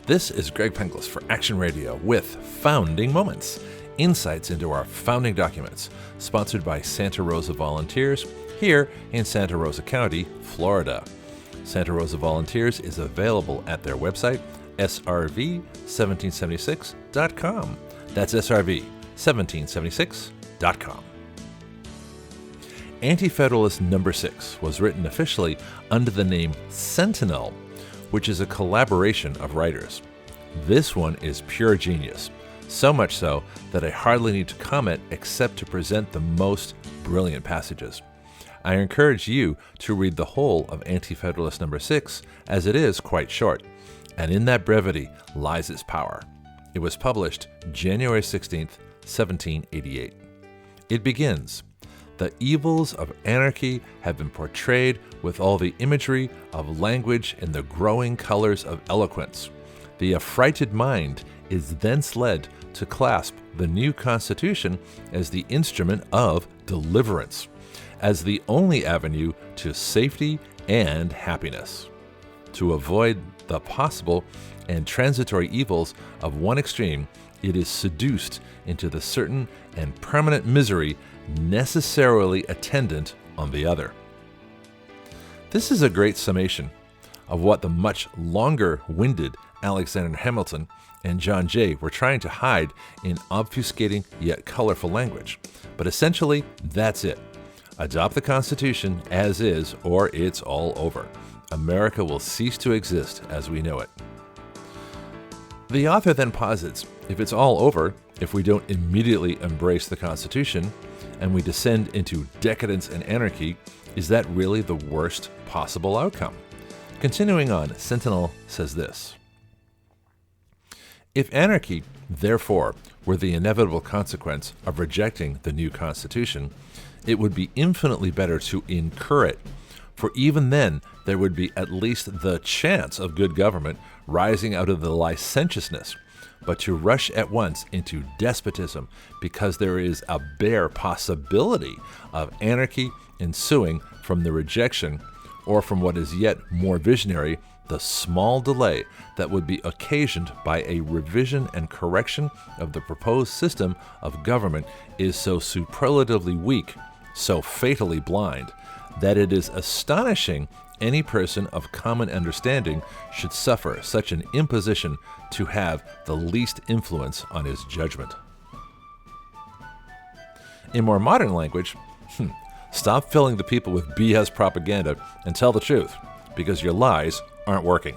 This is Greg Penglis for Action Radio with Founding Moments, insights into our founding documents, sponsored by Rosa Volunteers here in Santa Rosa County, Florida. Santa Rosa Volunteers is available at their website, SRV1776.com. That's SRV1776.com. Anti-Federalist number 6 was written officially under the name Sentinel, which is a collaboration of writers. This one is pure genius, so much so that I hardly need to comment except to present the most brilliant passages. I encourage you to read the whole of Anti-Federalist number 6, as it is quite short, and in that brevity lies its power. It was published January 16th, 1788. It begins, "The evils of anarchy have been portrayed with all the imagery of language in the growing colors of eloquence. The affrighted mind is thence led to clasp the new Constitution as the instrument of deliverance, as the only avenue to safety and happiness. To avoid the possible and transitory evils of one extreme, it is seduced into the certain and permanent misery necessarily attendant on the other." This is a great summation of what the much longer-winded Alexander Hamilton and John Jay were trying to hide in obfuscating yet colorful language. But essentially, that's it. Adopt the Constitution as is, or it's all over. America will cease to exist as we know it. The author then posits, if it's all over, if we don't immediately embrace the Constitution, and we descend into decadence and anarchy, is that really the worst possible outcome? Continuing on, Sentinel says this: "If anarchy, therefore, were the inevitable consequence of rejecting the new Constitution, it would be infinitely better to incur it, for even then there would be at least the chance of good government rising out of the licentiousness. But to rush at once into despotism because there is a bare possibility of anarchy ensuing from the rejection, or from what is yet more visionary, the small delay that would be occasioned by a revision and correction of the proposed system of government, is so superlatively weak, so fatally blind, that it is astonishing any person of common understanding should suffer such an imposition to have the least influence on his judgment." In more modern language, stop filling the people with BS propaganda and tell the truth, because your lies aren't working.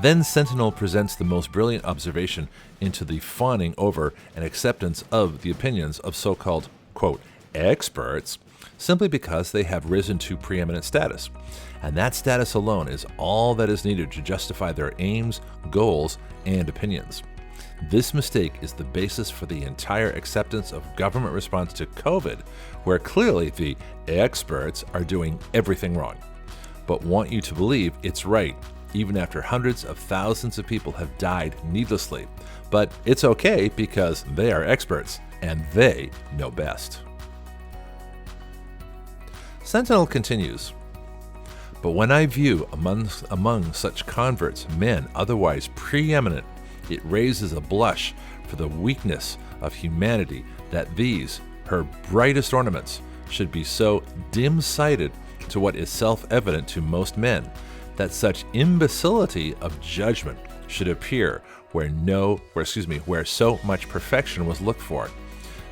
Then Sentinel presents the most brilliant observation into the fawning over and acceptance of the opinions of so-called, quote, experts, simply because they have risen to preeminent status. And that status alone is all that is needed to justify their aims, goals, and opinions. This mistake is the basis for the entire acceptance of government response to COVID, where clearly the experts are doing everything wrong, but want you to believe it's right, even after hundreds of thousands of people have died needlessly. But it's okay because they are experts, and they know best. Sentinel continues, "But when I view among such converts men otherwise preeminent, it raises a blush for the weakness of humanity that these, her brightest ornaments, should be so dim-sighted to what is self-evident to most men, that such imbecility of judgment should appear where so much perfection was looked for.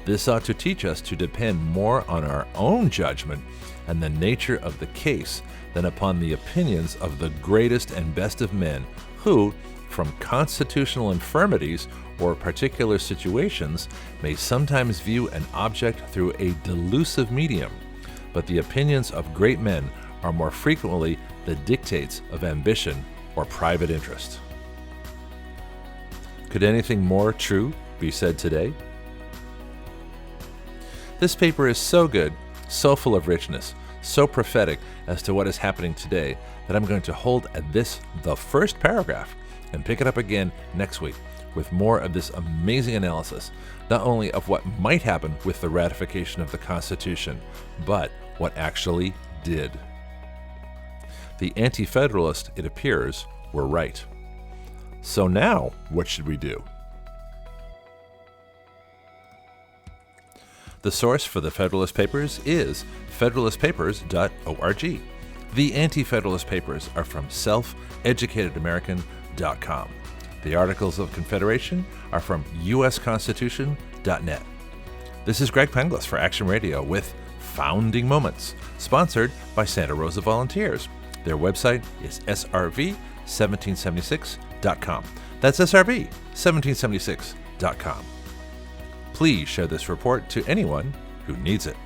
This ought to teach us to depend more on our own judgment and the nature of the case than upon the opinions of the greatest and best of men, who, from constitutional infirmities or particular situations, may sometimes view an object through a delusive medium, but the opinions of great men are more frequently the dictates of ambition or private interest." Could anything more true be said today? This paper is so good, so full of richness, so prophetic as to what is happening today, that I'm going to hold at this, the first paragraph, and pick it up again next week with more of this amazing analysis, not only of what might happen with the ratification of the Constitution, but what actually did. The Anti-Federalists, it appears, were right. So now, what should we do? The source for the Federalist Papers is federalistpapers.org. The Anti-Federalist Papers are from selfeducatedamerican.com. The Articles of Confederation are from usconstitution.net. This is Greg Penglis for Action Radio with Founding Moments, sponsored by Rosa Volunteers. Their website is SRV1776.com. That's SRV1776.com. Please share this report to anyone who needs it.